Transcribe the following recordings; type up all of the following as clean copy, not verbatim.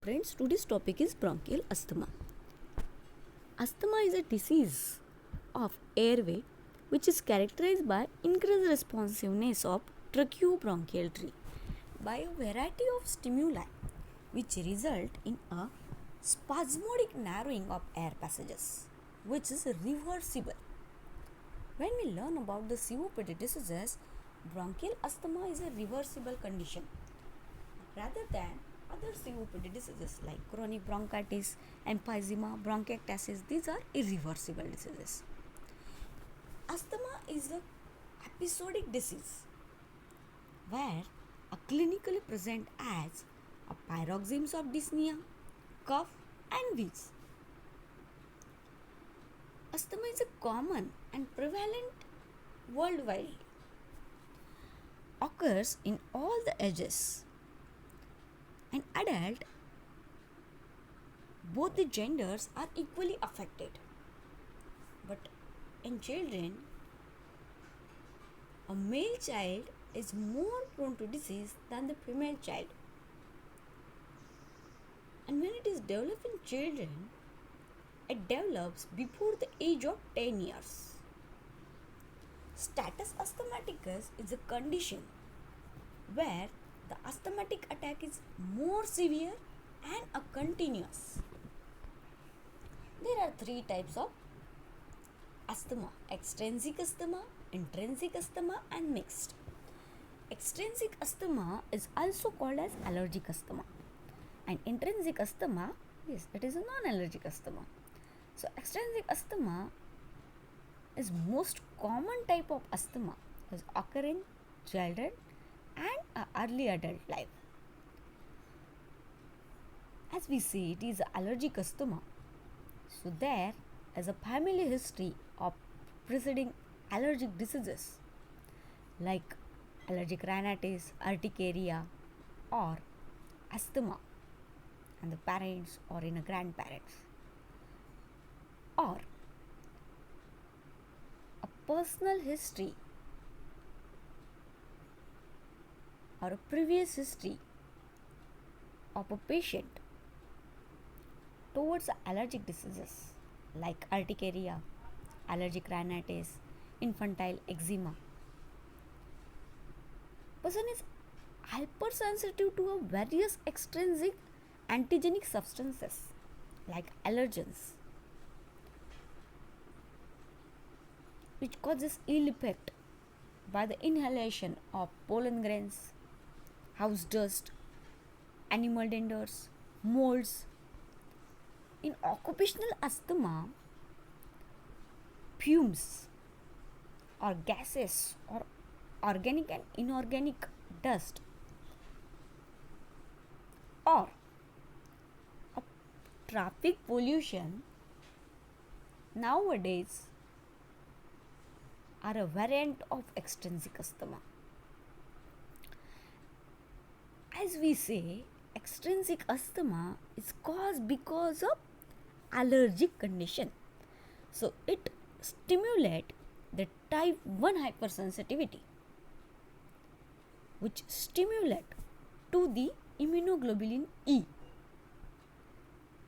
Friends, today's topic is bronchial asthma. Asthma is a disease of airway which is characterized by increased responsiveness of tracheobronchial tree by a variety of stimuli which result in a spasmodic narrowing of air passages which is reversible. When we learn about the COPD diseases, bronchial asthma is a reversible condition rather than other COPD diseases like chronic bronchitis, emphysema, bronchiectasis. These are irreversible diseases. Asthma is an episodic disease where a clinically present as a paroxysms of dyspnea, cough and wheeze. Asthma is a common and prevalent worldwide. Occurs in all the ages. In adult, both the genders are equally affected. But in children, a male child is more prone to disease than the female child. And when it is developed in children, it develops before the age of 10 years. Status asthmaticus is a condition where the asthmatic attack is more severe and a continuous. There are three types of asthma: extrinsic asthma, intrinsic asthma and mixed. Extrinsic asthma is also called as allergic asthma, and intrinsic asthma, yes, it is a non-allergic asthma. So extrinsic asthma is most common type of asthma is occur in childhood and early adult life. As we see, it is allergic asthma. So there is a family history of preceding allergic diseases like allergic rhinitis, urticaria or asthma in the parents or in a grandparents, or a personal history or a previous history of a patient towards allergic diseases like urticaria, allergic rhinitis, infantile eczema. Person is hypersensitive to a various extrinsic antigenic substances like allergens, which causes ill effect by the inhalation of pollen grains, house dust, animal denders, molds. In occupational asthma, fumes or gases or organic and inorganic dust or a traffic pollution nowadays are a variant of extrinsic asthma. As we say, extrinsic asthma is caused because of allergic condition. So it stimulates the type 1 hypersensitivity, which stimulate to the immunoglobulin E.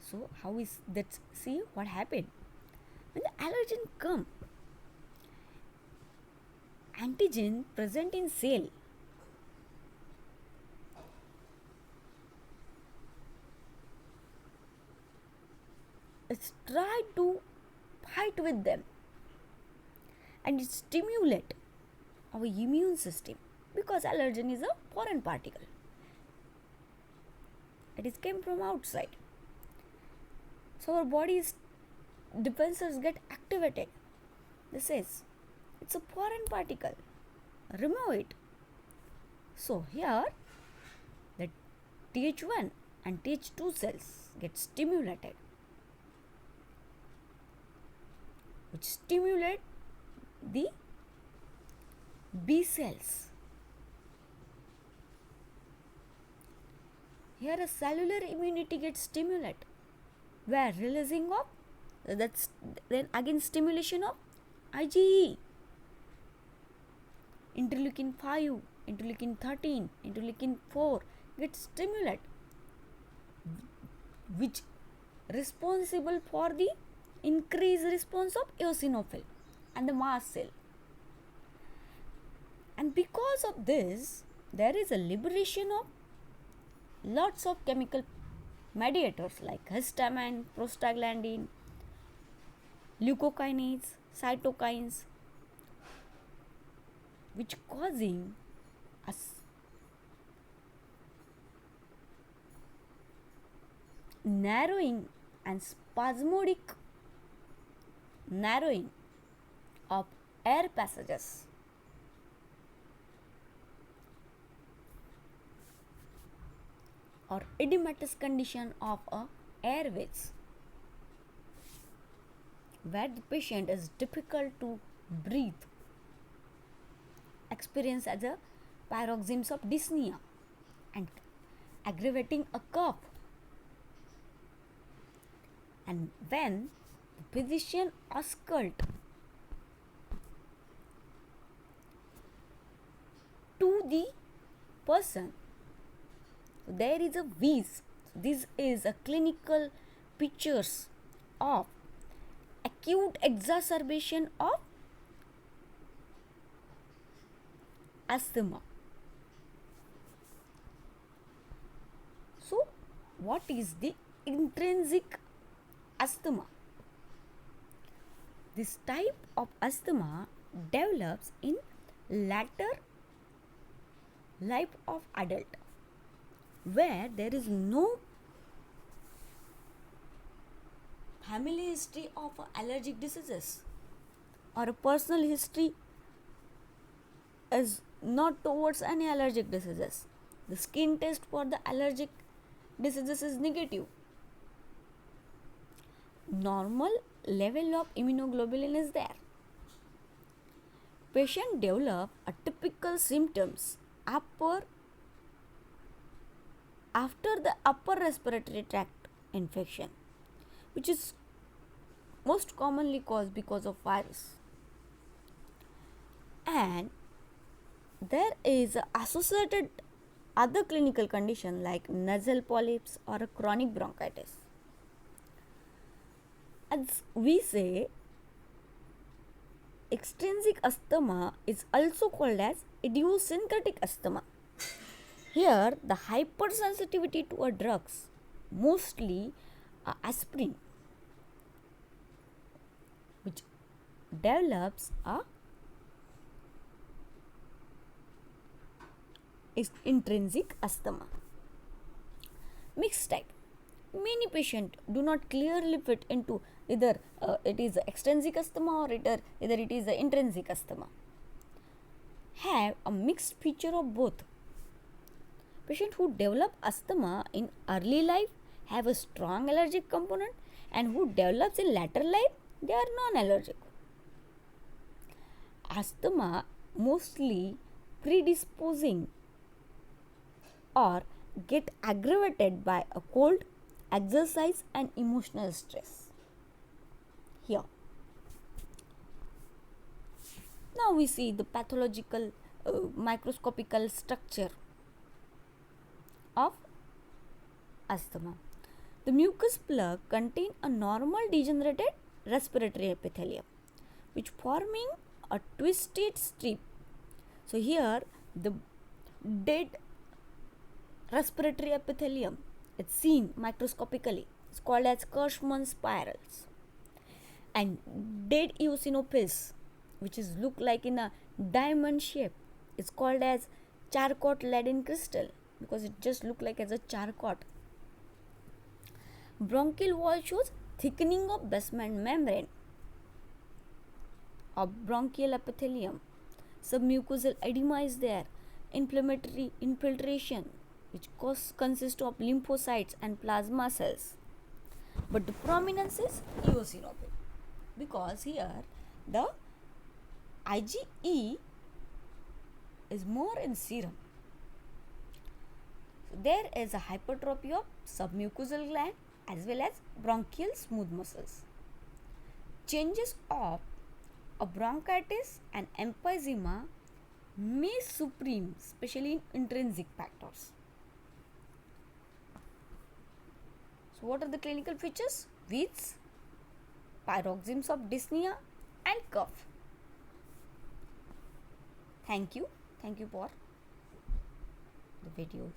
So how is that? See what happened when the allergen come. Antigen present in cell it's try to fight with them and it stimulate our immune system because allergen is a foreign particle. It is came from outside. So our body's defenses get activated. This is it's a foreign particle. Remove it. So here the Th1 and Th2 cells get stimulated, which stimulate the B cells. Here a cellular immunity gets stimulated where releasing of that's then again stimulation of IgE, interleukin 5, interleukin 13, interleukin 4 get stimulated. which responsible for the increased response of eosinophil and the mast cell. And because of this, there is a liberation of lots of chemical mediators like histamine, prostaglandin, leukokinase, cytokines, which causing a narrowing and spasmodic narrowing of air passages. Or edematous condition of a airways, where the patient is difficult to breathe, experience as a paroxysms of dyspnea and aggravating a cough. And when the physician auscult to the person, there is a wheeze. This is a clinical pictures of acute exacerbation of asthma. So, what is the intrinsic asthma? This type of asthma develops in later life of adult, where there is no family history of allergic diseases or a personal history is not towards any allergic diseases. The skin test for the allergic diseases is negative. Normal level of immunoglobulin is there. Patient develop a typical symptoms after the upper respiratory tract infection, which is most commonly caused because of virus. And there is associated other clinical condition like nasal polyps or a chronic bronchitis. As we say, extrinsic asthma is also called as idiosyncratic asthma. Here, the hypersensitivity to a drugs, mostly aspirin, which develops a intrinsic asthma. Mixed type. Many patients do not clearly fit into either it is extrinsic asthma or either it is intrinsic asthma. Have a mixed feature of both. Patients who develop asthma in early life have a strong allergic component, and who develops in later life, they are non-allergic. Asthma mostly predisposing or get aggravated by a cold, exercise and emotional stress. Here. Now we see the pathological microscopical structure of asthma. The mucus plug contain a normal degenerated respiratory epithelium, which forming a twisted strip. So here the dead respiratory epithelium is seen microscopically. It's called as Kirschmann spirals. And dead eosinophils, which is look like in a diamond shape, it's called as Charcot Leyden crystal, because it just look like as a charcot. Bronchial wall shows thickening of basement membrane of bronchial epithelium. Submucosal edema is there. Inflammatory infiltration, which consists of lymphocytes and plasma cells. But the prominence is eosinophil, because here the IgE is more in serum. So there is a hypertrophy of submucosal gland as well as bronchial smooth muscles. Changes of a bronchitis and emphysema may supreme, especially in intrinsic factors. So, what are the clinical features? Wheeze, paroxysms of dyspnea, and cough. Thank you. Thank you for the videos.